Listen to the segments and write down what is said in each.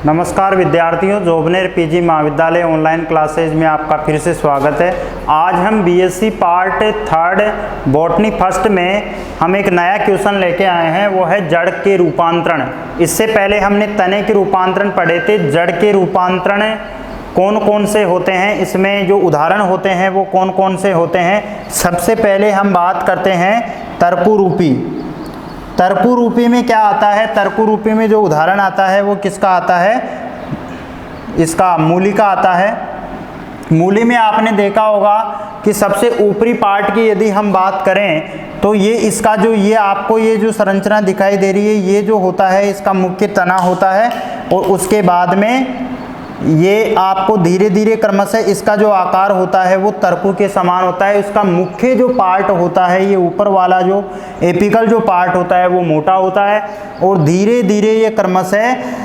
नमस्कार विद्यार्थियों, जोबनेर पीजी महाविद्यालय ऑनलाइन क्लासेज में आपका फिर से स्वागत है। आज हम बीएससी पार्ट 3 बॉटनी फर्स्ट में हम एक नया क्वेश्चन लेके आए हैं, वो है जड़ के रूपांतरण। इससे पहले हमने तने के रूपांतरण पढ़े थे। जड़ के रूपांतरण कौन कौन से होते हैं, इसमें जो उदाहरण होते हैं वो कौन कौन से होते हैं। सबसे पहले हम बात करते हैं तर्कुरूपी। तर्कुरूपी में क्या आता है? तर्कुरूपी में जो उदाहरण आता है वो किसका आता है? इसका मूली का आता है। मूली में आपने देखा होगा कि सबसे ऊपरी पार्ट की यदि हम बात करें तो ये इसका जो ये आपको ये जो संरचना दिखाई दे रही है, ये जो होता है इसका मुख्य तना होता है, और उसके बाद में ये आपको धीरे धीरे क्रमशः इसका जो आकार होता है वो तर्कु के समान होता है। इसका मुख्य जो पार्ट होता है, ये ऊपर वाला जो एपिकल जो पार्ट होता है वो मोटा होता है और धीरे धीरे ये क्रमशः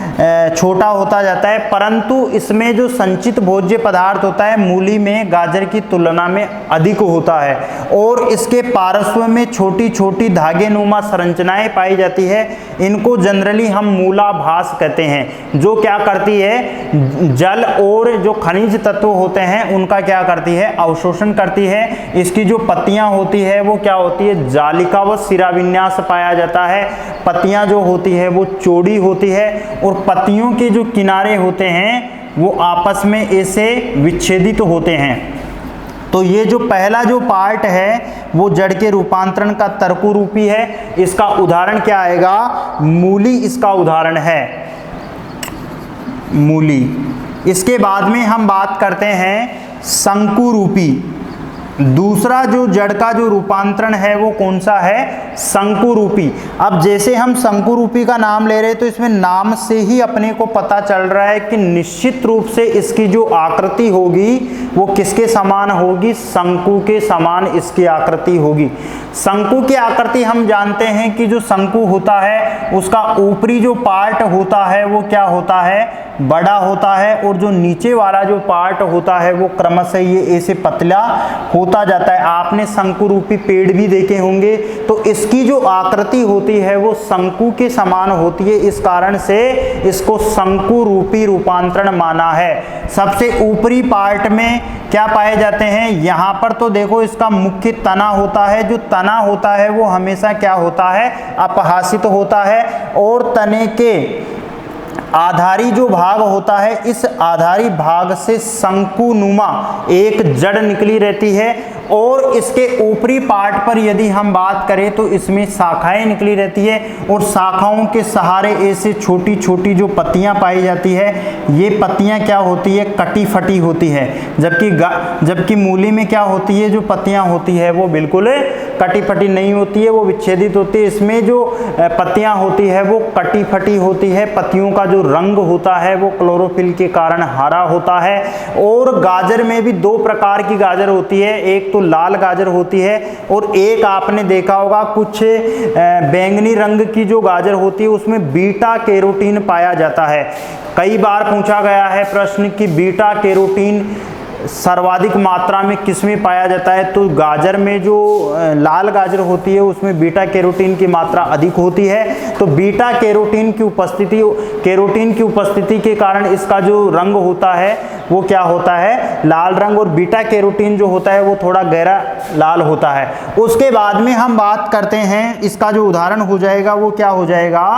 छोटा होता जाता है। परंतु इसमें जो संचित भोज्य पदार्थ होता है मूली में गाजर की तुलना में अधिक होता है, और इसके पार्श्व में छोटी छोटी धागे नुमा संरचनाएं पाई जाती है। इनको जनरली हम मूलाभास कहते हैं, जो क्या करती है, जल और जो खनिज तत्व होते हैं उनका क्या करती है, अवशोषण करती है। इसकी जो पत्तियां होती है वो क्या होती है, जालिका व सिरा विन्यास पाया जाता है। पत्तियां जो होती है वो चौड़ी होती है, और पत्तियों के जो किनारे होते हैं वो आपस में ऐसे विच्छेदित होते हैं। तो ये जो पहला जो पार्ट है वो जड़ के रूपांतरण का तर्कुरूपी है। इसका उदाहरण क्या आएगा? मूली इसका उदाहरण है, मूली। इसके बाद में हम बात करते हैं शंकुरूपी। दूसरा जो जड़ का जो रूपांतरण है वो कौन सा है? शंकुरूपी। अब जैसे हम शंकुरूपी का नाम ले रहे हैं तो इसमें नाम से ही अपने को पता चल रहा है कि निश्चित रूप से इसकी जो आकृति होगी वो किसके समान होगी? शंकु के समान इसकी आकृति होगी। शंकु की आकृति हम जानते हैं कि जो शंकु होता है उसका ऊपरी जो पार्ट होता है वो क्या होता है, बड़ा होता है, और जो नीचे वाला जो पार्ट होता है वो क्रमशः ये ऐसे पतला होता जाता है। आपने शंकुरूपी पेड़ भी देखे होंगे, तो इसकी जो आकृति होती है वो शंकु के समान होती है। इस कारण से इसको शंकुरूपी रूपांतरण माना है। सबसे ऊपरी पार्ट में क्या पाए जाते हैं? यहाँ पर तो देखो इसका मुख्य तना होता है। जो तना होता है वो हमेशा क्या होता है, अपहासित होता है, और तने के आधारी जो भाग होता है इस आधारी भाग से शंकुनुमा एक जड़ निकली रहती है, और इसके ऊपरी पार्ट पर यदि हम बात करें तो इसमें शाखाएं निकली रहती है, और शाखाओं के सहारे ऐसे छोटी छोटी जो पत्तियां पाई जाती है, ये पत्तियां क्या होती है, कटी फटी होती है। जबकि मूली में क्या होती है, जो पत्तियां होती है वो बिल्कुल कटी फटी नहीं होती है, वो विच्छेदित होती है। इसमें जो पत्तियां होती है वो कटी फटी होती है। पत्तियों का जो रंग होता है वो क्लोरोफिल के कारण हरा होता है। और गाजर में भी दो प्रकार की गाजर होती है, एक तो लाल गाजर होती है, और एक आपने देखा होगा कुछ बैंगनी रंग की जो गाजर होती है उसमें बीटा कैरोटीन पाया जाता है। कई बार पूछा गया है प्रश्न कि बीटा कैरोटीन सर्वाधिक मात्रा में किसमें पाया जाता है? तो गाजर में जो लाल गाजर होती है उसमें बीटा कैरोटीन की मात्रा अधिक होती है। तो बीटा कैरोटीन की उपस्थिति के कारण इसका जो रंग होता है वो क्या होता है, लाल रंग, और बीटा कैरोटीन जो होता है वो थोड़ा गहरा लाल होता है। उसके बाद में हम बात करते हैं, इसका जो उदाहरण हो जाएगा वो क्या हो जाएगा,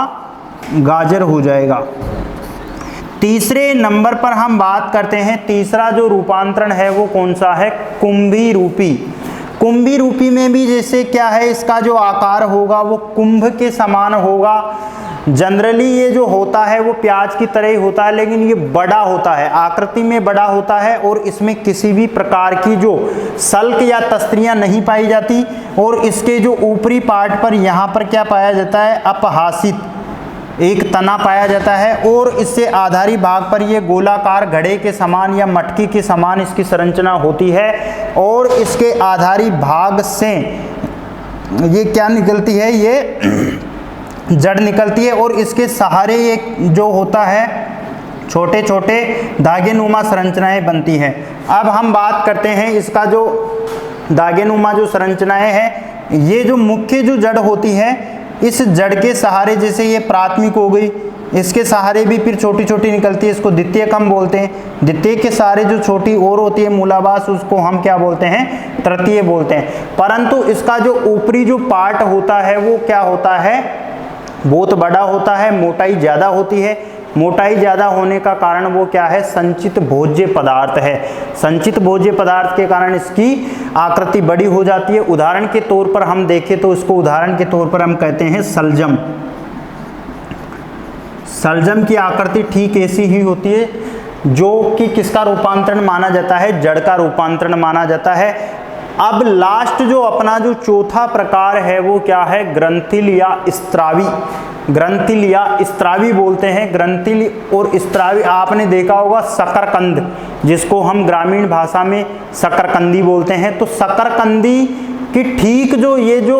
गाजर हो जाएगा। तीसरे नंबर पर हम बात करते हैं, तीसरा जो रूपांतरण है वो कौन सा है, कुंभी रूपी। कुंभी रूपी में भी जैसे क्या है, इसका जो आकार होगा वो कुंभ के समान होगा। जनरली ये जो होता है वो प्याज की तरह ही होता है, लेकिन ये बड़ा होता है, आकृति में बड़ा होता है, और इसमें किसी भी प्रकार की जो सल्क या तस्त्रियां नहीं पाई जाती। और इसके जो ऊपरी पार्ट पर यहाँ पर क्या पाया जाता है, अपहासित एक तना पाया जाता है, और इससे आधारी भाग पर ये गोलाकार घड़े के समान या मटकी के समान इसकी संरचना होती है, और इसके आधारी भाग से ये क्या निकलती है, ये जड़ निकलती है, और इसके सहारे ये जो होता है छोटे छोटे धागे नुमा संरचनाएं बनती हैं। अब हम बात करते हैं इसका जो धागे नुमा जो संरचनाएं हैं, ये जो मुख्य जो जड़ होती है इस जड़ के सहारे, जैसे ये प्राथमिक हो गई, इसके सहारे भी फिर छोटी छोटी निकलती है, इसको द्वितीयक हम बोलते हैं। द्वितीय के सहारे जो छोटी और होती है मूलाभास, उसको हम क्या बोलते हैं, तृतीय बोलते हैं। परंतु इसका जो ऊपरी जो पार्ट होता है वो क्या होता है, बहुत बड़ा होता है, मोटाई ज़्यादा होती है। मोटाई ज़्यादा होने का कारण वो क्या है, संचित भोज्य पदार्थ है। संचित भोज्य पदार्थ के कारण इसकी आकृति बड़ी हो जाती है। उदाहरण के तौर पर हम देखें तो इसको उदाहरण के तौर पर हम कहते हैं सलजम। सलजम की आकृति ठीक ऐसी ही होती है, जो कि किसका रूपांतरण माना जाता है, जड़ का रूपांतरण माना जाता है। अब लास्ट जो अपना जो चौथा प्रकार है वो क्या है, ग्रंथिल या स्त्रावी। ग्रंथिल या स्त्रावी बोलते हैं। ग्रंथिल और स्त्रावी आपने देखा होगा शकरकंद, जिसको हम ग्रामीण भाषा में शकरकंदी बोलते हैं। तो शकरकंदी कि ठीक जो ये जो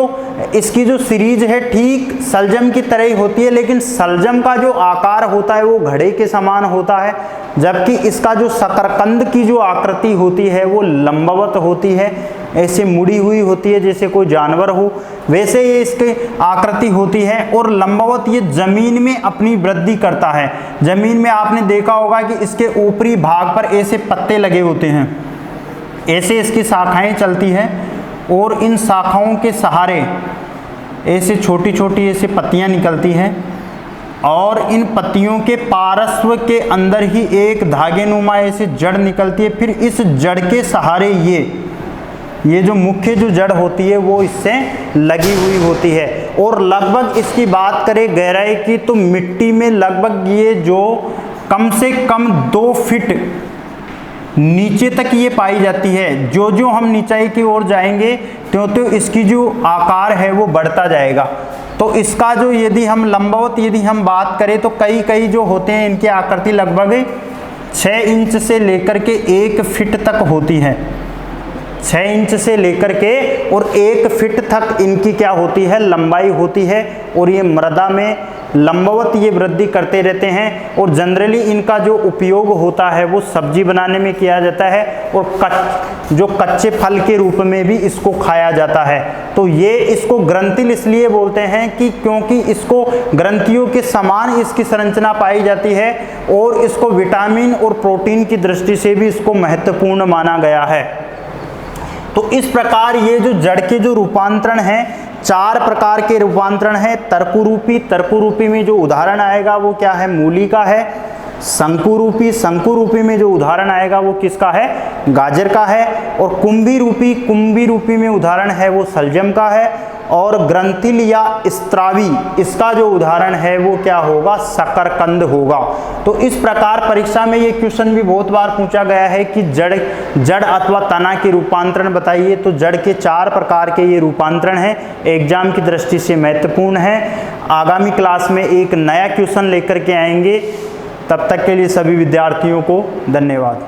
इसकी जो सीरीज है ठीक सलजम की तरह ही होती है, लेकिन सलजम का जो आकार होता है वो घड़े के समान होता है, जबकि इसका जो शकरकंद की जो आकृति होती है वो लंबवत होती है, ऐसे मुड़ी हुई होती है जैसे कोई जानवर हो, वैसे ये इसकी आकृति होती है और लंबवत ये जमीन में अपनी वृद्धि करता है। जमीन में आपने देखा होगा कि इसके ऊपरी भाग पर ऐसे पत्ते लगे होते हैं, ऐसे इसकी शाखाएं चलती हैं और इन शाखाओं के सहारे ऐसे छोटी छोटी ऐसे पत्तियां निकलती हैं और इन पत्तियों के पार्श्व के अंदर ही एक धागेनुमा ऐसे जड़ निकलती है। फिर इस जड़ के सहारे ये जो मुख्य जो जड़ होती है वो इससे लगी हुई होती है। और लगभग इसकी बात करें गहराई की तो मिट्टी में लगभग ये जो कम से कम 2 फीट नीचे तक ये पाई जाती है। जो जो हम नीचाई की ओर जाएंगे त्यों त्यों इसकी जो आकार है वो बढ़ता जाएगा। तो इसका जो यदि हम लंबवत यदि हम बात करें तो कई जो होते हैं इनकी आकृति लगभग 6 इंच से लेकर के 1 फीट तक होती है। 6 इंच से लेकर के और 1 फीट तक इनकी क्या होती है, लंबाई होती है। और ये मृदा में लंबवत ये वृद्धि करते रहते हैं। और जनरली इनका जो उपयोग होता है वो सब्जी बनाने में किया जाता है और जो कच्चे फल के रूप में भी इसको खाया जाता है। तो ये इसको ग्रंथिल इसलिए बोलते हैं कि क्योंकि इसको ग्रंथियों के समान इसकी संरचना पाई जाती है और इसको विटामिन और प्रोटीन की दृष्टि से भी इसको महत्वपूर्ण माना गया है। तो इस प्रकार ये जो जड़ के जो रूपांतरण है 4 प्रकार के रूपांतरण है। तर्कुरूपी, तर्कुरूपी में जो उदाहरण आएगा वो क्या है, मूली का है। शंकुरूपी, शंकुरूपी में जो उदाहरण आएगा वो किसका है, गाजर का है। और कुंभी रूपी, कुंभी रूपी में उदाहरण है वो सलजम का है। और ग्रंथिल या स्त्रावी, इसका जो उदाहरण है वो क्या होगा, शकरकंद होगा। तो इस प्रकार परीक्षा में ये क्वेश्चन भी बहुत बार पूछा गया है कि जड़ अथवा तना के रूपांतरण बताइए। तो जड़ के 4 प्रकार के ये रूपांतरण हैं, एग्जाम की दृष्टि से महत्वपूर्ण है। आगामी क्लास में एक नया क्वेश्चन लेकर के आएंगे। तब तक के लिए सभी विद्यार्थियों को धन्यवाद।